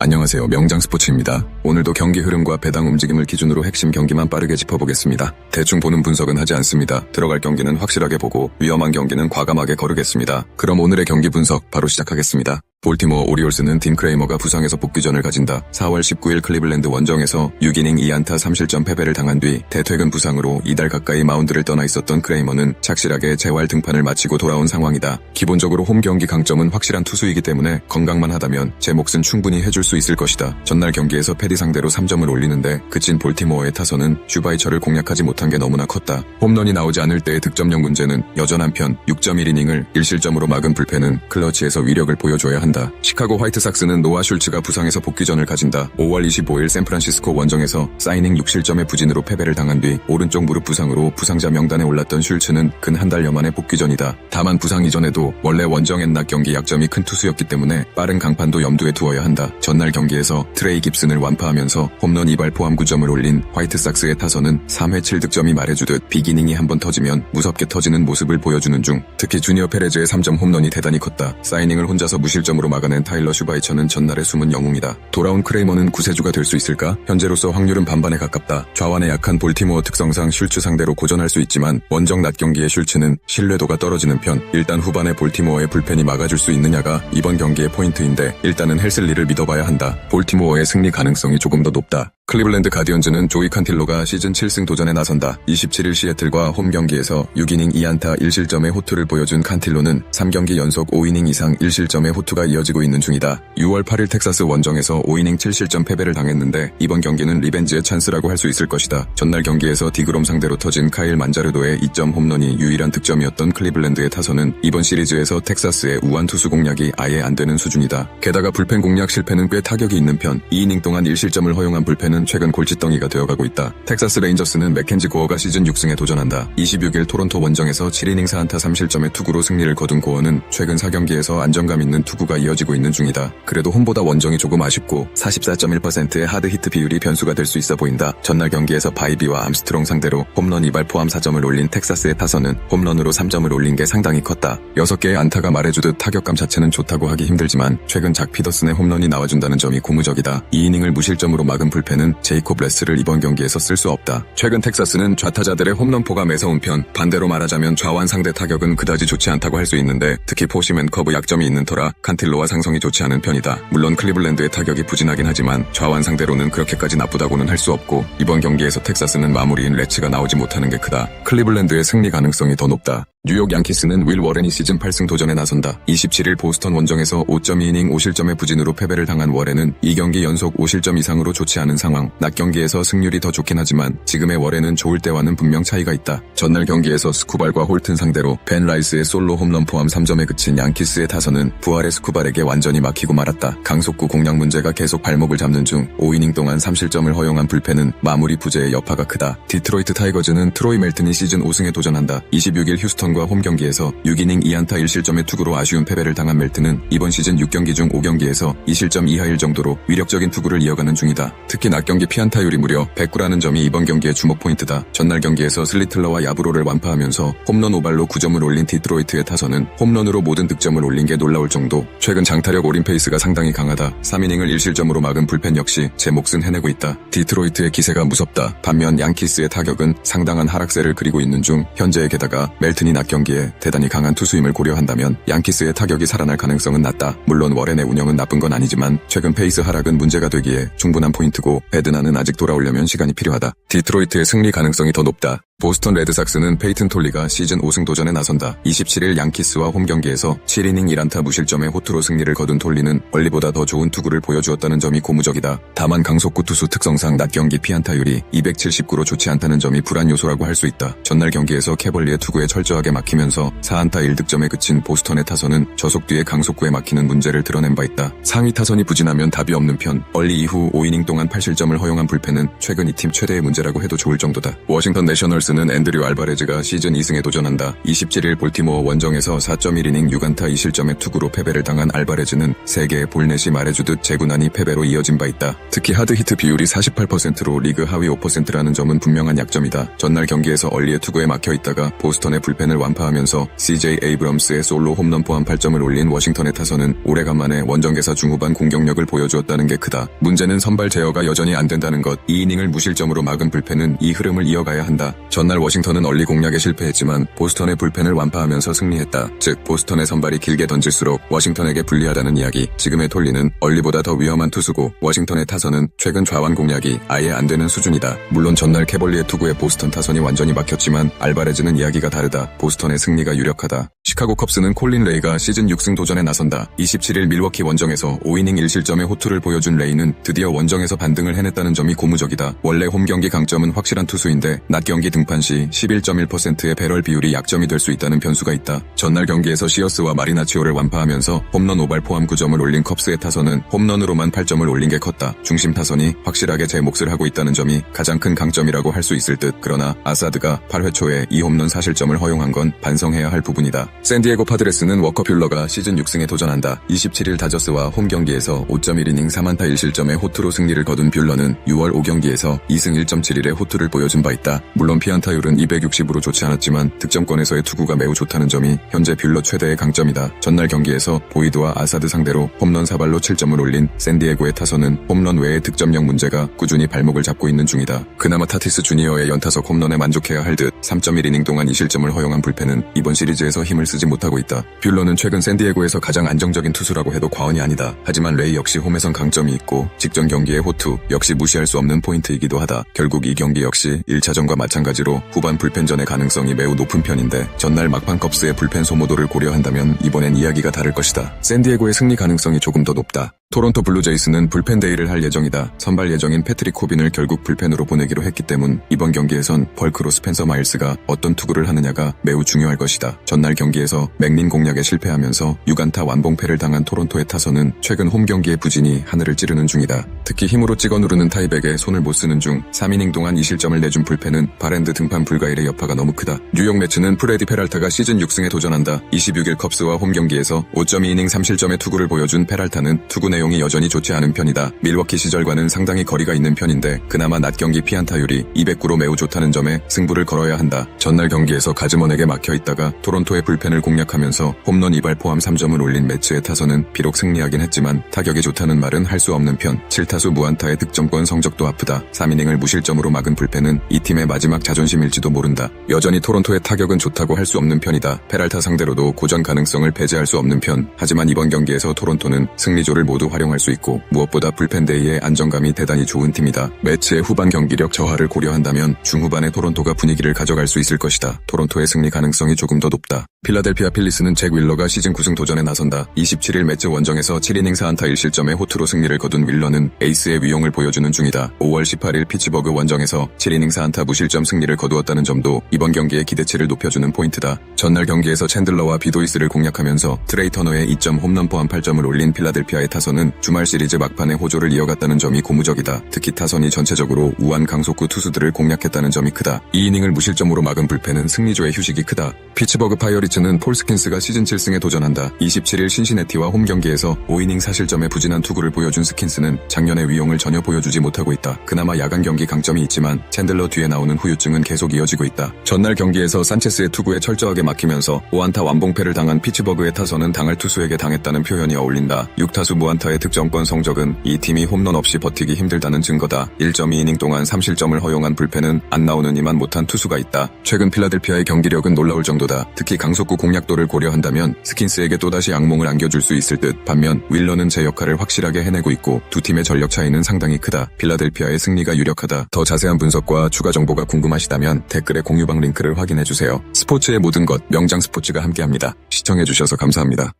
안녕하세요. 명장스포츠입니다. 오늘도 경기 흐름과 배당 움직임을 기준으로 핵심 경기만 빠르게 짚어보겠습니다. 대충 보는 분석은 하지 않습니다. 들어갈 경기는 확실하게 보고 위험한 경기는 과감하게 거르겠습니다. 그럼 오늘의 경기 분석 바로 시작하겠습니다. 볼티모어 오리올스는 딘 크레이머가 부상에서 복귀전을 가진다. 4월 19일 클리블랜드 원정에서 6이닝 2안타 3실점 패배를 당한 뒤 대퇴근 부상으로 2달 가까이 마운드를 떠나 있었던 크레이머는 착실하게 재활 등판을 마치고 돌아온 상황이다. 기본적으로 홈 경기 강점은 확실한 투수이기 때문에 건강만 하다면 제 몫은 충분히 해줄 수 있을 것이다. 전날 경기에서 패디 상대로 3점을 올리는데 그친 볼티모어의 타선은 슈바이처를 공략하지 못한 게 너무나 컸다. 홈런이 나오지 않을 때의 득점력 문제는 여전한 편. 6.1이닝을 1실점으로 막은 불펜은 클러치에서 위력을 보여줘야 한다. 시카고 화이트삭스는 노아 슐츠가 부상에서 복귀전을 가진다. 5월 25일 샌프란시스코 원정에서 사이닝 6실점의 부진으로 패배를 당한 뒤 오른쪽 무릎 부상으로 부상자 명단에 올랐던 슐츠는 근 한 달여 만에 복귀전이다. 다만 부상 이전에도 원래 원정엔 낮 경기 약점이 큰 투수였기 때문에 빠른 강판도 염두에 두어야 한다. 전날 경기에서 트레이 깁슨을 완파하면서 홈런 2발 포함 9점을 올린 화이트삭스의 타선은 3회 7득점이 말해주듯 빅이닝이 한번 터지면 무섭게 터지는 모습을 보여주는 중, 특히 주니어 페레즈의 3점 홈런이 대단히 컸다. 사이닝을 혼자서 무실점으로 막아낸 타일러 슈바이처는 전날의 숨은 영웅이다. 돌아온 크레이머는 구세주가 될 수 있을까? 현재로서 확률은 반반에 가깝다. 좌완에 약한 볼티모어 특성상 슐츠 상대로 고전할 수 있지만 원정 낮 경기의 슐츠는 신뢰도가 떨어지는 편. 일단 후반에 볼티모어의 불펜이 막아줄 수 있느냐가 이번 경기의 포인트인데 일단은 헬슬리를 믿어봐야 한다. 볼티모어의 승리 가능성이 조금 더 높다. 클리블랜드 가디언즈는 조이 칸틸로가 시즌 7승 도전에 나선다. 27일 시애틀과 홈 경기에서 6이닝 2안타 1실점의 호투를 보여준 칸틸로는 3경기 연속 5이닝 이상 1실점의 호투가 이어지고 있는 중이다. 6월 8일 텍사스 원정에서 5이닝 7실점 패배를 당했는데 이번 경기는 리벤지의 찬스라고 할 수 있을 것이다. 전날 경기에서 디그롬 상대로 터진 카일 만자르도의 2점 홈런이 유일한 득점이었던 클리블랜드의 타선은 이번 시리즈에서 텍사스의 우완 투수 공략이 아예 안 되는 수준이다. 게다가 불펜 공략 실패는 꽤 타격이 있는 편. 2이닝 동안 1실점을 허용한 불펜은 최근 골칫덩이가 되어가고 있다. 텍사스 레인저스는 맥켄지 고어가 시즌 6승에 도전한다. 26일 토론토 원정에서 7이닝 4안타 3실점의 투구로 승리를 거둔 고어는 최근 4경기에서 안정감 있는 투구가 이어지고 있는 중이다. 그래도 홈보다 원정이 조금 아쉽고 44.1%의 하드 히트 비율이 변수가 될 수 있어 보인다. 전날 경기에서 바이비와 암스트롱 상대로 홈런 2발 포함 4점을 올린 텍사스의 타선은 홈런으로 3점을 올린 게 상당히 컸다. 6개의 안타가 말해주듯 타격감 자체는 좋다고 하기 힘들지만 최근 작 피더슨의 홈런이 나와준다는 점이 고무적이다. 2이닝을 무실점으로 막은 불펜은 제이콥 레스를 이번 경기에서 쓸 수 없다. 최근 텍사스는 좌타자들의 홈런포가 매서운 편. 반대로 말하자면 좌완 상대 타격은 그다지 좋지 않다고 할 수 있는데 특히 포심 앤 커브 약점이 있는 터라 칸틸로와 상성이 좋지 않은 편이다. 물론 클리블랜드의 타격이 부진하긴 하지만 좌완 상대로는 그렇게까지 나쁘다고는 할 수 없고 이번 경기에서 텍사스는 마무리인 레츠가 나오지 못하는 게 크다. 클리블랜드의 승리 가능성이 더 높다. 뉴욕 양키스는 윌 워렌이 시즌 8승 도전에 나선다. 27일 보스턴 원정에서 5.2이닝 5실점의 부진으로 패배를 당한 워렌은 2경기 연속 5실점 이상으로 좋지 않은 상황. 낮 경기에서 승률이 더 좋긴 하지만 지금의 워렌은 좋을 때와는 분명 차이가 있다. 전날 경기에서 스쿠발과 홀튼 상대로 벤 라이스의 솔로 홈런 포함 3점에 그친 양키스의 타선은 부활의 스쿠발에게 완전히 막히고 말았다. 강속구 공략 문제가 계속 발목을 잡는 중 5이닝 동안 3실점을 허용한 불펜은 마무리 부재의 여파가 크다. 디트로이트 타이거즈는 트로이 멜튼이 시즌 5승에 도전한다. 26일 휴스턴과 홈 경기에서 6이닝 2안타 1실점의 투구로 아쉬운 패배를 당한 멜튼은 이번 시즌 6경기 중 5경기에서 2실점 이하일 정도로 위력적인 투구를 이어가는 중이다. 특히 낮 경기 피안타율이 무려 109라는 점이 이번 경기의 주목 포인트다. 전날 경기에서 슬리틀러와 야브로를 완파하면서 홈런 5발로 9점을 올린 디트로이트의 타선은 홈런으로 모든 득점을 올린 게 놀라울 정도. 최근 장타력 올인 페이스가 상당히 강하다. 3이닝을 1실점으로 막은 불펜 역시 제 몫은 해내고 있다. 디트로이트의 기세가 무섭다. 반면 양키스의 타격은 상당한 하락세를 그리고 있는 중, 현재에 게다가 멜튼이 낮 경기에 대단히 강한 투수임을 고려한다면 양키스의 타격이 살아날 가능성은 낮다. 물론 워렌의 운영은 나쁜 건 아니지만 최근 페이스 하락은 문제가 되기에 충분한 포인트고 베드나는 아직 돌아오려면 시간이 필요하다. 디트로이트의 승리 가능성이 더 높다. 보스턴 레드삭스는 페이튼 톨리가 시즌 5승 도전에 나선다. 27일 양키스와 홈 경기에서 7이닝 1안타 무실점의 호투로 승리를 거둔 톨리는 원리보다 더 좋은 투구를 보여주었다는 점이 고무적이다. 다만 강속구 투수 특성상 낮 경기 피안타율이 279로 좋지 않다는 점이 불안 요소라고 할 수 있다. 전날 경기에서 캐벌리의 투구에 철저하게 막히면서 4안타 1득점에 그친 보스턴의 타선은 저속 뒤에 강속구에 막히는 문제를 드러낸 바 있다. 상위 타선이 부진하면 답이 없는 편. 얼리 이후 5이닝 동안 8실점을 허용한 불펜은 최근 이 팀 최대의 문제라고 해도 좋을 정도다. 워싱턴 내셔널스 뉴스는 앤드류 알바레즈가 시즌 2승에 도전한다. 27일 볼티모어 원정에서 4.1이닝 6안타 2실점의 투구로 패배를 당한 알바레즈는 세계의 볼넷이 말해주듯 재구난이 패배로 이어진 바 있다. 특히 하드히트 비율이 48%로 리그 하위 5%라는 점은 분명한 약점이다. 전날 경기에서 얼리의 투구에 막혀있다가 보스턴의 불펜을 완파하면서 CJ 에이브럼스의 솔로 홈런 포함 8점을 올린 워싱턴의 타선은 오래간만에 원정에서 중후반 공격력을 보여주었다는 게 크다. 문제는 선발 제어가 여전히 안 된다는 것. 2이닝을 무실점으로 막은 불펜은 이 흐름을 이어가야 한다. 전날 워싱턴은 얼리 공략에 실패했지만 보스턴의 불펜을 완파하면서 승리했다. 즉 보스턴의 선발이 길게 던질수록 워싱턴에게 불리하다는 이야기. 지금의 톨리는 얼리보다 더 위험한 투수고 워싱턴의 타선은 최근 좌완 공략이 아예 안 되는 수준이다. 물론 전날 캐벌리의 투구에 보스턴 타선이 완전히 막혔지만 알바레즈는 이야기가 다르다. 보스턴의 승리가 유력하다. 시카고 컵스는 콜린 레이가 시즌 6승 도전에 나선다. 27일 밀워키 원정에서 5이닝 1실점의 호투를 보여준 레이는 드디어 원정에서 반등을 해냈다는 점이 고무적이다. 원래 홈경기 강점은 확실한 투수인데 낮 경기 등판 시 11.1%의 배럴 비율이 약점이 될 수 있다는 변수가 있다. 전날 경기에서 시어스와 마리나치오를 완파하면서 홈런 5발 포함 9점을 올린 컵스의 타선은 홈런으로만 8점을 올린 게 컸다. 중심 타선이 확실하게 제 몫을 하고 있다는 점이 가장 큰 강점이라고 할 수 있을 듯. 그러나 아사드가 8회 초에 2홈런 4실점을 허용한 건 반성해야 할 부분이다. 샌디에고 파드레스는 워커 퓰러가 시즌 6승에 도전한다. 27일 다저스와 홈경기에서 5.1이닝 3안타 1실점의 호투로 승리를 거둔 뷰러는 6월 5경기에서 2승 1.7일의 호투를 보여준 바 있다. 물론 피안타율은 260으로 좋지 않았지만 득점권에서의 투구가 매우 좋다는 점이 현재 뷰러 최대의 강점이다. 전날 경기에서 보이드와 아사드 상대로 홈런 4발로 7점을 올린 샌디에고의 타선은 홈런 외의 득점력 문제가 꾸준히 발목을 잡고 있는 중이다. 그나마 타티스 주니어의 연타석 홈런에 만족해야 할 듯 3.1이닝 동안 2실점을 허용한 불펜은 이번 시리즈에서 힘을 쓰지 못하고 있다. 뷰러는 최근 샌디에고에서 가장 안정적인 투수라고 해도 과언이 아니다. 하지만 레이 역시 홈에선 강점이 있고 직전 경기의 호투 역시 무시할 수 없는 포인트이기도 하다. 결국 이 경기 역시 1차전과 마찬가지로 후반 불펜전의 가능성이 매우 높은 편인데 전날 막판 컵스의 불펜 소모도를 고려한다면 이번엔 이야기가 다를 것이다. 샌디에고의 승리 가능성이 조금 더 높다. 토론토 블루제이스는 불펜 데이를 할 예정이다. 선발 예정인 패트릭 코빈을 결국 불펜으로 보내기로 했기 때문 이번 경기에선 벌크로 스펜서 마일스가 어떤 투구를 하느냐가 매우 중요할 것이다. 전날 경기에서 맥린 공략에 실패하면서 6안타 완봉패를 당한 토론토의 타선은 최근 홈 경기의 부진이 하늘을 찌르는 중이다. 특히 힘으로 찍어 누르는 타이백에 손을 못 쓰는 중 3이닝 동안 2실점을 내준 불펜은 바랜드 등판 불가일의 여파가 너무 크다. 뉴욕 매츠는 프레디 페랄타가 시즌 6승에 도전한다. 26일 컵스와 홈 경기에서 5.2이닝 3실점의 투구를 보여준 페랄타는 투구 내용이 여전히 좋지 않은 편이다. 밀워키 시절과는 상당히 거리가 있는 편인데 그나마 낮 경기 피안타율이 209로 매우 좋다는 점에 승부를 걸어야 한다. 전날 경기에서 가즈먼에게 막혀있다가 토론토의 불펜을 공략하면서 홈런 2발 포함 3점을 올린 매츠의 타선은 비록 승리하긴 했지만 타격이 좋다는 말은 할 수 없는 편. 7타수 무안타의 득점권 성적도 아프다. 3이닝을 무실점으로 막은 불펜은 이 팀의 마지막 자존심일지도 모른다. 여전히 토론토의 타격은 좋다고 할 수 없는 편이다. 페랄타 상대로도 고전 가능성을 배제할 수 없는 편. 하지만 이번 경기에서 토론토는 승리조를 모두 활용할 수 있고 무엇보다 불펜데이의 안정감이 대단히 좋은 팀이다. 매치의 후반 경기력 저하를 고려한다면 중후반에 토론토가 분위기를 가져갈 수 있을 것이다. 토론토의 승리 가능성이 조금 더 높다. 필라델피아 필리스는 잭 윌러가 시즌 9승 도전에 나선다. 27일 매치 원정에서 7이닝 4안타 1실점의 호투로 승리를 거둔 윌러는 에이스의 위용을 보여주는 중이다. 5월 18일 피츠버그 원정에서 7이닝 4안타 무실점 승리를 거두었다는 점도 이번 경기의 기대치를 높여주는 포인트다. 전날 경기에서 챈들러와 비도이스를 공략하면서 트레이 터너의 2점 홈런 포함 8점을 올린 필라델피아의 타선은 주말 시리즈 막판에 호조를 이어갔다는 점이 고무적이다. 특히 타선이 전체적으로 우한 강속구 투수들을 공략했다는 점이 크다. 2이닝을 무실점으로 막은 불펜은 승리조의 휴식이 크다. 피츠버그 파이어리츠는 폴 스킨스가 시즌 7승에 도전한다. 27일 신시내티와 홈 경기에서 5이닝 4실점의 부진한 투구를 보여준 스킨스는 작년의 위용을 전혀 보여주지 못하고 있다. 그나마 야간 경기 강점이 있지만 챈들러 뒤에 나오는 후유증은 계속 이어지고 있다. 전날 경기에서 산체스의 투구에 철저하게 막히면서 5안타 완봉패를 당한 피츠버그의 타선은 당할 투수에게 당했다는 표현이 어울린다. 6타수 무안타의 득점권 성적은 이 팀이 홈런 없이 버티기 힘들다는 증거다. 1.2이닝 동안 3실점을 허용한 불펜은 안 나오는 이만 못한 투수가 있다. 최근 필라델피아의 경기력은 놀라울 정도다. 특히 강속구 공략도를 고려한다면 스킨스에게 또다시 악몽을 안겨줄 수 있을 듯. 반면 윌러는 제 역할을 확실하게 해내고 있고 두 팀의 전력 차이는 상당히 크다. 필라델피아의 승리가 유력하다. 더 자세한 분석과 추가 정보가 궁금하시다면 댓글에 공유방 링크를 확인해주세요. 스포츠의 모든 것 명장 스포츠가 함께합니다. 시청해주셔서 감사합니다.